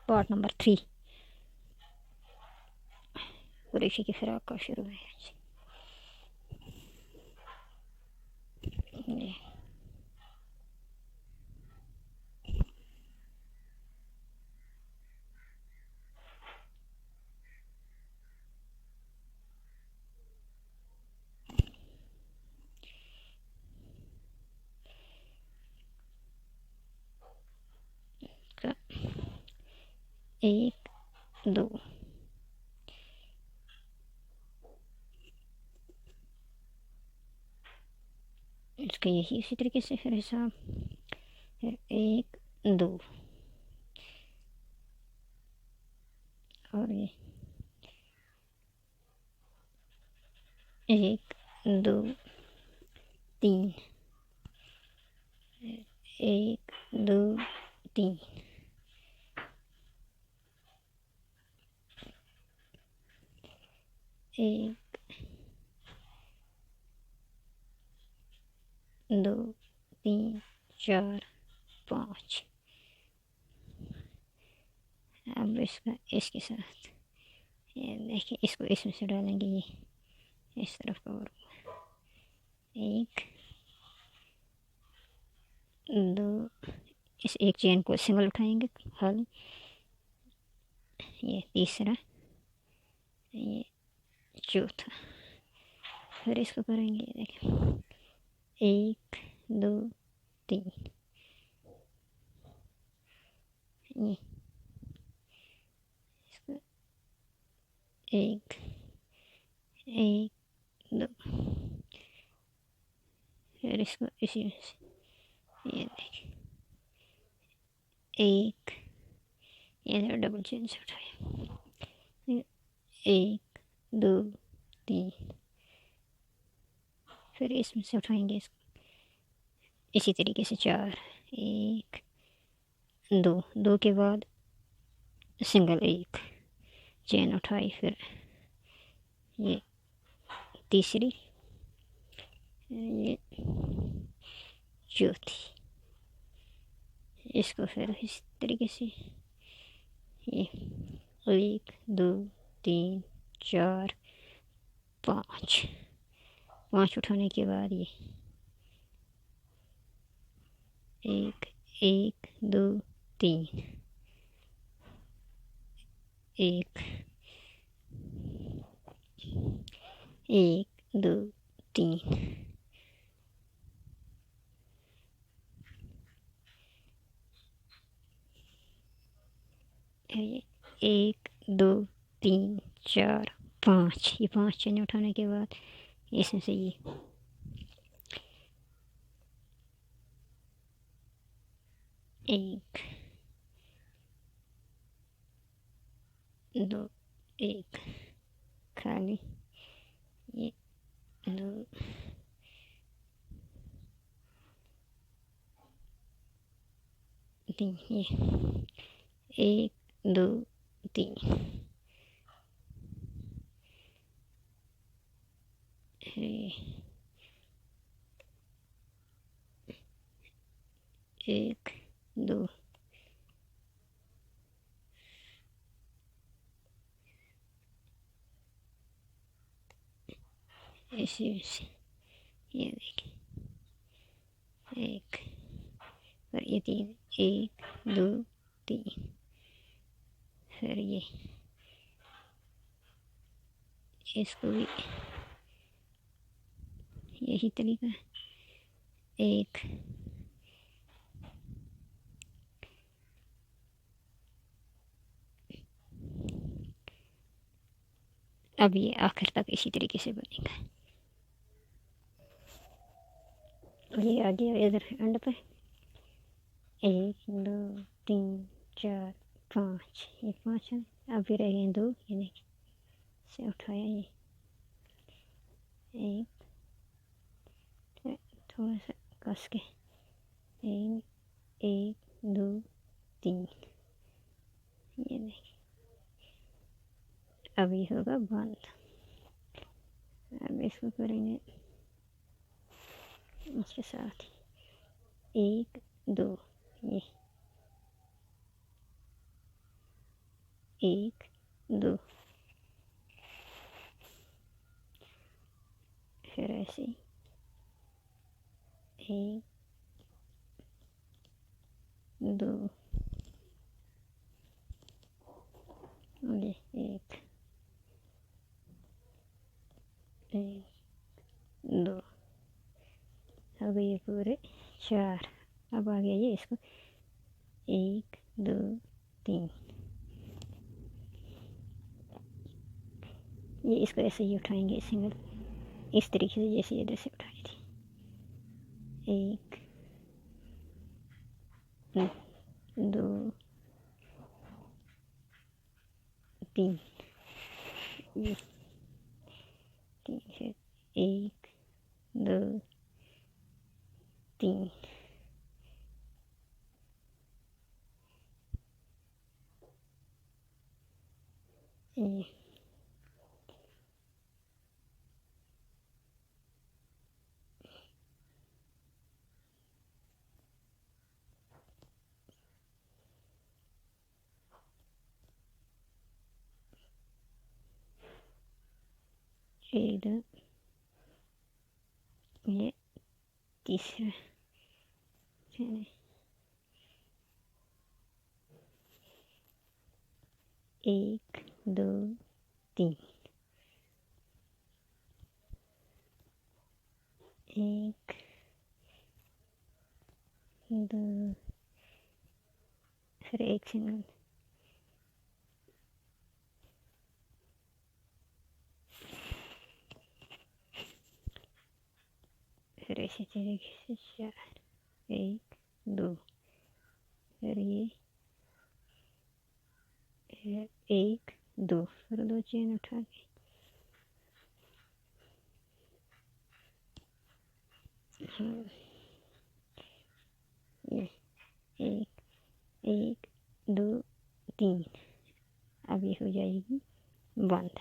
Part number 3 Qureshi की फिराक का शुरू है। एक दो इसका यही इसी तरीके से फिर हिसाब, फिर एक दो और ये एक दो तीन, एक दो तीन, एक दो तीन चार पाँच। अब इसका इसके साथ ये देखिए, इसको इसमें से डालेंगे, ये इस तरफ का और एक दो, इस एक चेन को सिंगल उठाएंगे खाली, ये तीसरा, ये चौथा, फिर इसको करेंगे देखिए एक दो तीन, ये इसको एक एक दो, फिर इसको इसी में से ये देखिए एक, ये डबल चेन से उठाए, एक दो तीन, फिर इसमें से उठाएंगे इसको इसी तरीके से चार, एक दो, दो के बाद सिंगल एक चेन उठाई, फिर ये तीसरी, ये चौथी, इसको फिर इस तरीके से ये एक दो तीन चार पाँच, पाँच उठाने के बाद ये एक एक दो तीन, एक एक दो तीन, एक दो तीन चार पाँच, ये पाँच चेन उठाने के बाद इसमें से ये एक दो, एक खाली, ये दो तीन, ये एक दो तीन, एक दो, ऐसे ऐसे, ये देखिए एक, और ये तीन, एक दो तीन, फिर ये इसको भी यही तरीका है, एक अब ये आखिर तक इसी तरीके से बनेगा। ये आ गया इधर एंड पे, एक दो तीन चार पाँच, ये पाँच है, अब भी रह गए दो, ये देखिए से उठाया, ये एक थोड़ा सा कस के, एक दो तीन, ये देखिए अब ये होगा बंद। अब इसको करेंगे इसके साथ एक दो, ये एक दो, फिर ऐसे एक दो, ये एक एक दो, हो गए ये पूरे 4। अब आ गया ये, इसको 1 2 3, ये इसको ऐसे ही उठाएंगे सिंगल, इस तरीके से जैसे इधर से उठाई थी। 1 2 3, ये 3, फिर 1 2 3, ये 1 2, ये तीसरा, 1 2 3, 1 2, फिर एक सिंगल, फिर इसी तरीके से 4, 1 2, फिर ये 1 2, फिर 2 चेन उठा के ये 1 1 2 3, अब ये हो जाएगी बंद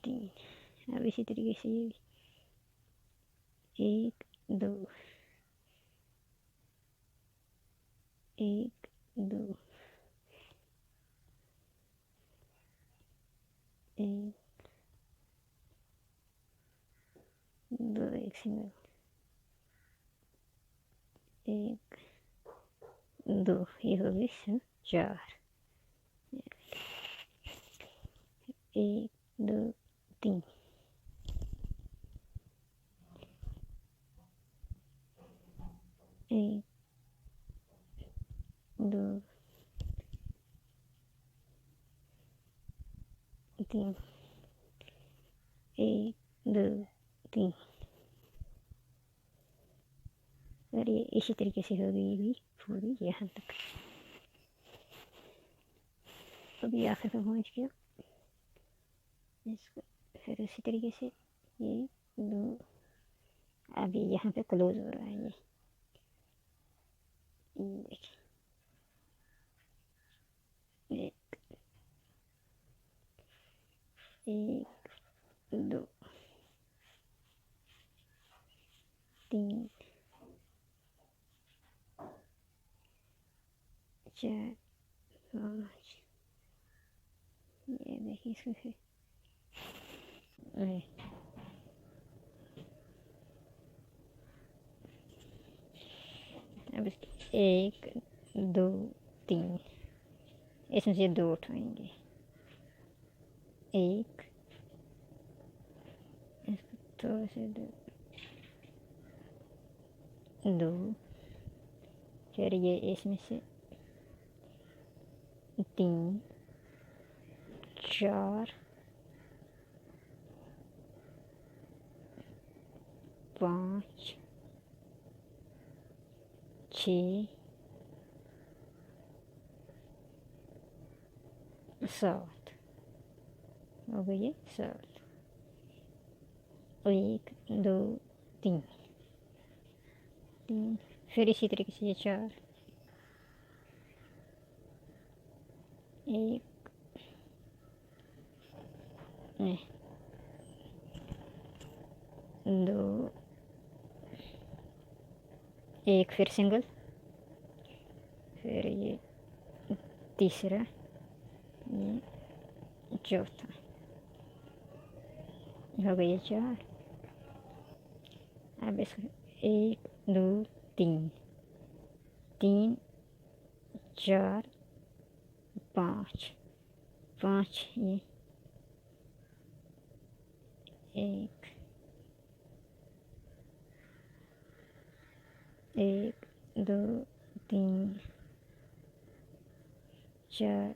3। अब इसी तरीके से ये 1 2 1 2 1 2, एक सिंगल, 1 2, ये हो गई 4। 1 2 3, 1 2 3, 1 2 3, और ये इसी तरीके से हो गई भी पूरी यहाँ तक। अभी आखिर पे पहुँच गया, इसको फिर इसी तरीके से ये 2, अभी यहाँ पे क्लोज हो रहा है ये देखिए, 1 2 3 4 5, ये देखिए इसको फिर अब 1 2 3, इसमें से 2 उठाएंगे, 1 इसको थोड़ा से 2, फिर ये इसमें से 3 4 5 6 7, हो गई 7, 1 2 3 3, फिर इसी तरीके से ये 4, 1 2 1, फिर सिंगल, फिर ये तीसरा, ये चौथा। हो गई 4। अब इसको 1 2 3, 3 4 5, 5 ये 1 1 2 3 4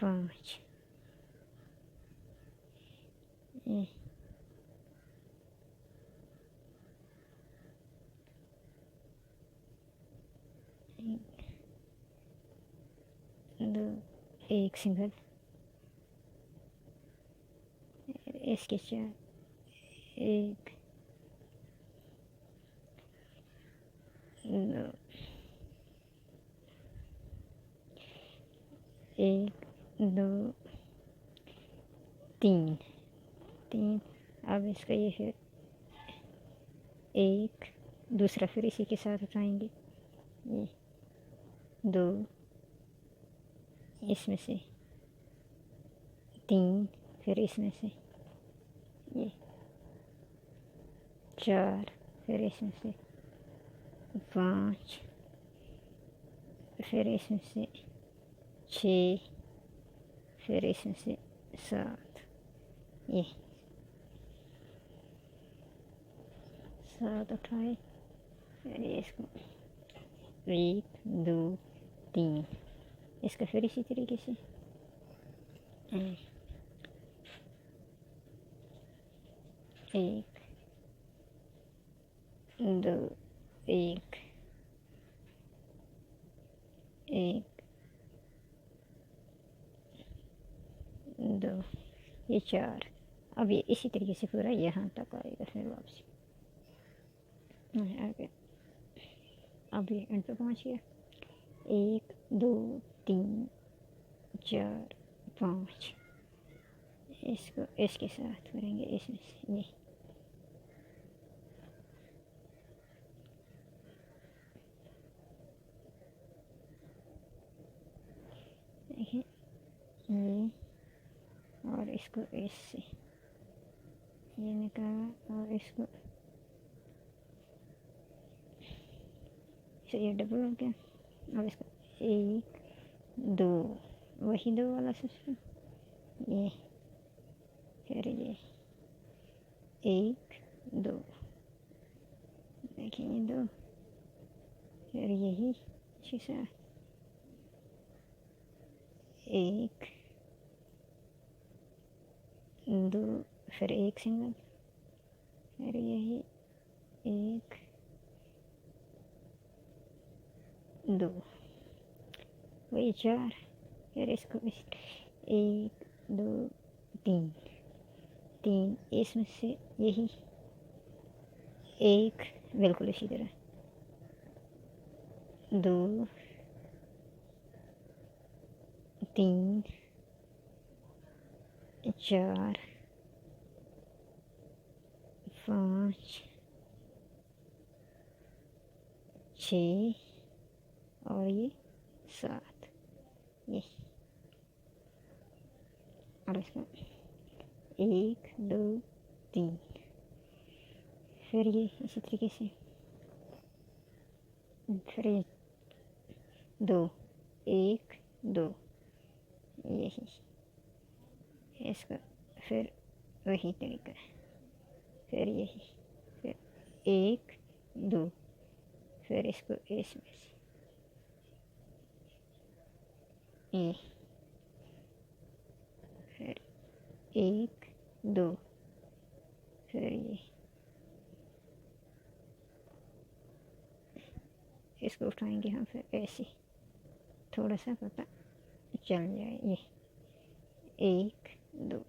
5 ये 1 2 1 सिंगल, इसके 4 1 2 1 2 3 3। अब इसका ये है 1, दूसरा फिर इसी के साथ उठाएंगे, ये 2, इसमें से 3, फिर इसमें से ये 4, फिर इसमें से 5, फिर इसमें से 6, फिर इसमें से 7, ये 7 उठाए, फिर ये इसको 1 2 3, इसका फिर इसी तरीके से 1 2 1 1 2, ये 4। अब ये इसी तरीके से पूरा यहाँ तक आएगा, फिर वापसी आगे। अब ये एंड पे पहुँच गया, 1 2 3 4 5, इसको इसके साथ करेंगे, इसमें से ये देखिए, ये और इसको इससे ये निकाला, और इसको ये डबल हो गया। और इसको 1 2, वही 2 वाला सिस्टम, ये फिर ये 1 2, देखिए ये 2, फिर यही इसी साथ 1 2, फिर 1 सिंगल, फिर यही 1 2, वही 4, फिर इसको 1 2 3 3, इसमें से यही 1, बिल्कुल इसी तरह 2 3 4 5 6, और ये 7, ये। और इसका 1 2 3, फिर ये इसी तरीके से, फिर ये 2 1 2, यही इसका, फिर वही तरीका, फिर यही, फिर 1 2, फिर इसको इसमें से ये, फिर 1 2, फिर ये, इसको उठाएंगे हम, फिर ऐसे थोड़ा सा पता चल जाए, ये 1 2,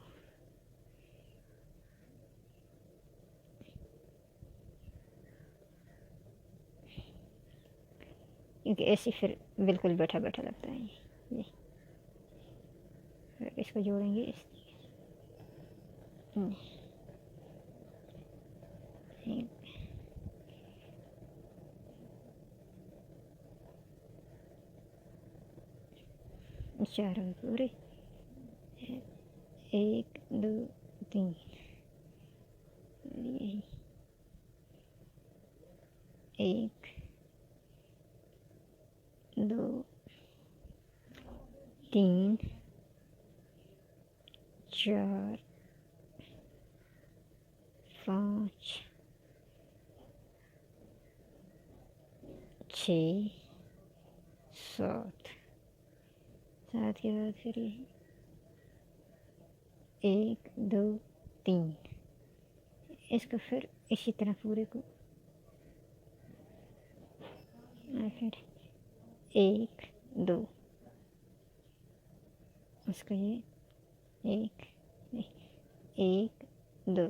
क्योंकि ऐसे फिर बिल्कुल बैठा बैठा लगता है ये। फिर इसको जोड़ेंगे इस 4 हुए पूरे। 1 2 3, यही 1 2 3 4 5 6 7। 7 के बाद फिर ये 1 2 3, इसको फिर इसी तरह पूरे को, और फिर 1 2, उसको ये 1 1 2,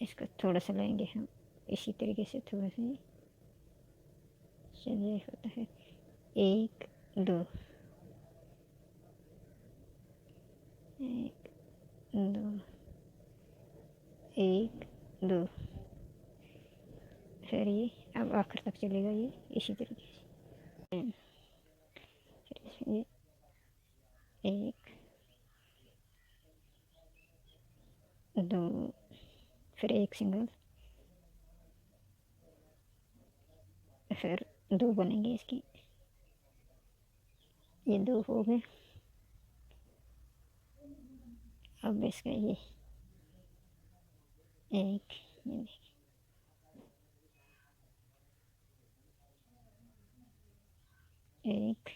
इसको थोड़ा सा लेंगे हम इसी तरीके से, थोड़ा सा चलिए होता है 1 2 1 2 1 2, फिर ये अब आखिर तक चलेगा ये इसी तरीके से। फिर इसमें 1 2, फिर 1 सिंगल, फिर 2 बनेंगे इसकी, ये 2 हो गए। अब इसका ये 1, ये देखिए 1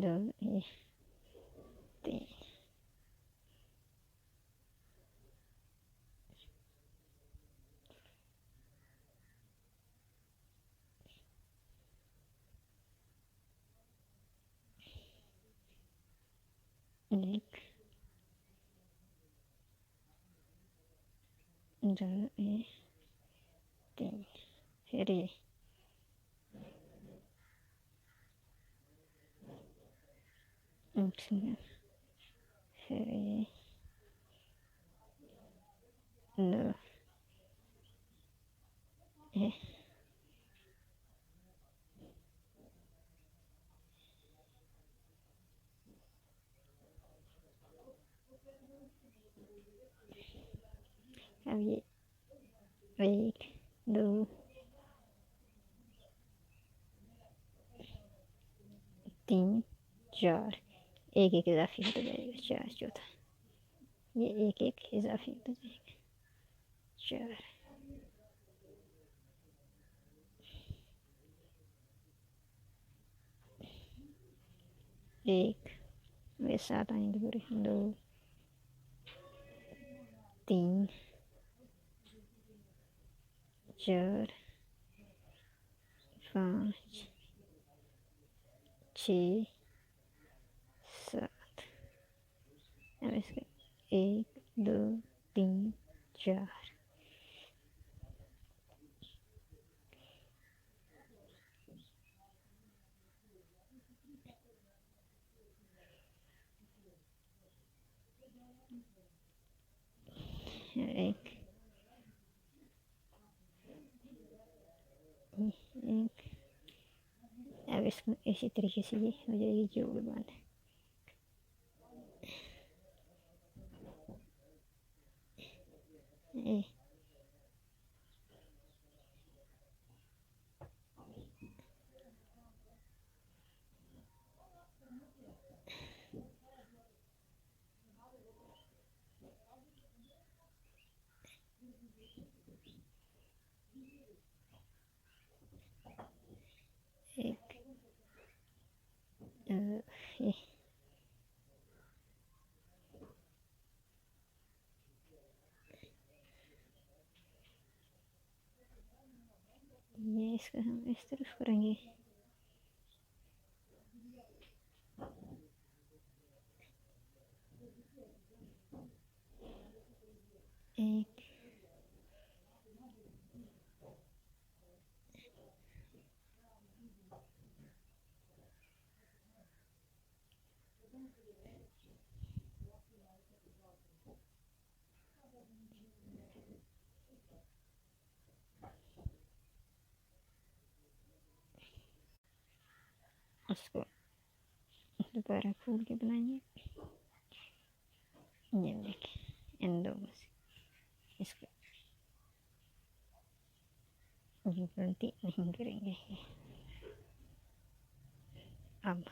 2 ये 3, 1 2 ये 3, फिर ये 1 सिंगल, फिर ये 2 ये, अब ये 1 2 3 4, एक एक इजाफी होता जाएगा, 4 चौथा, ये एक एक इजाफी होता जाएगा, 4 1, वे 7 आएंगे पूरे, 2 3 4 5 6 7, अब इसका 1 2 3 4, एक एक, अब इसको इसी तरीके से ये हो जाएगी जोड़ बांध। एक ये इसको हम इस तरफ करेंगे, एक उसको दोबारा खोल के बनाएंगे। ये देखिए इन दो में से इसको ये गलती नहीं करेंगे। अब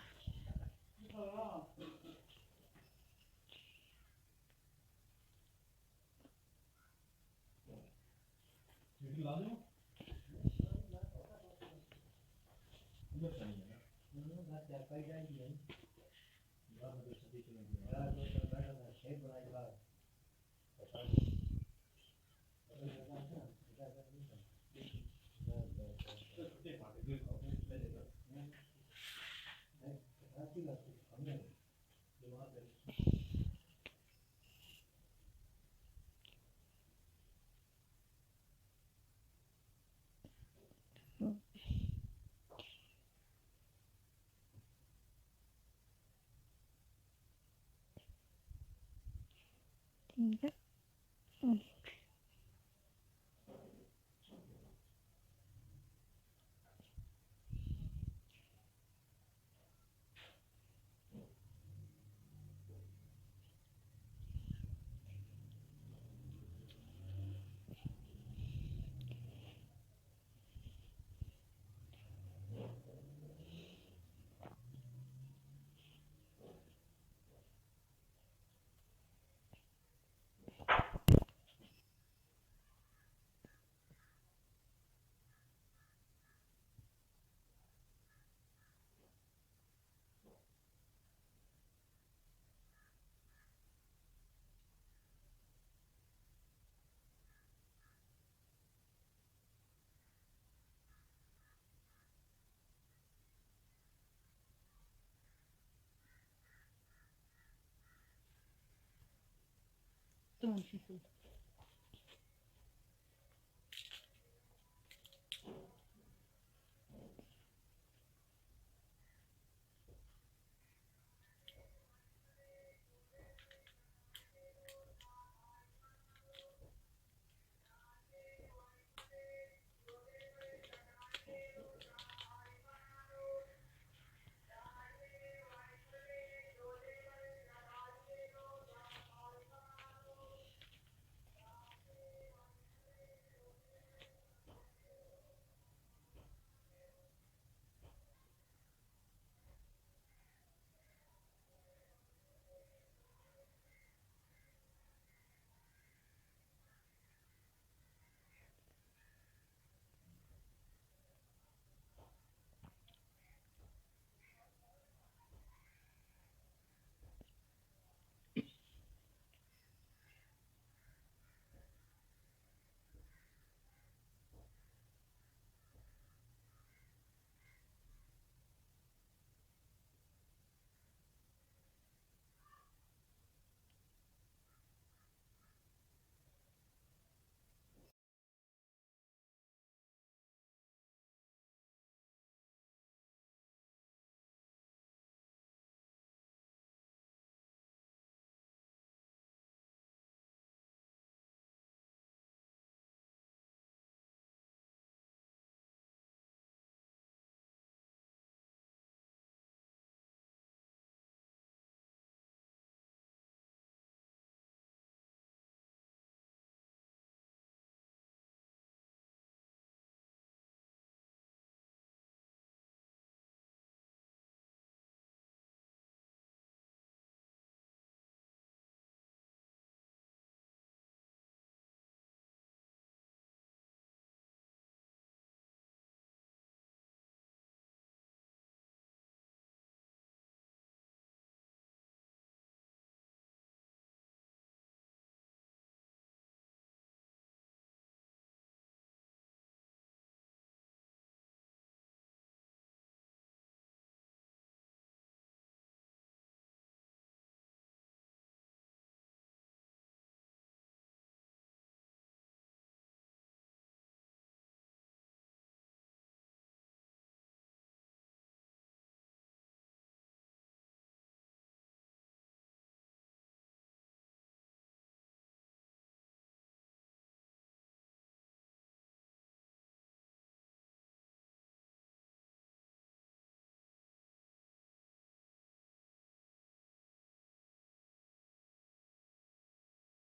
ठीक है। तो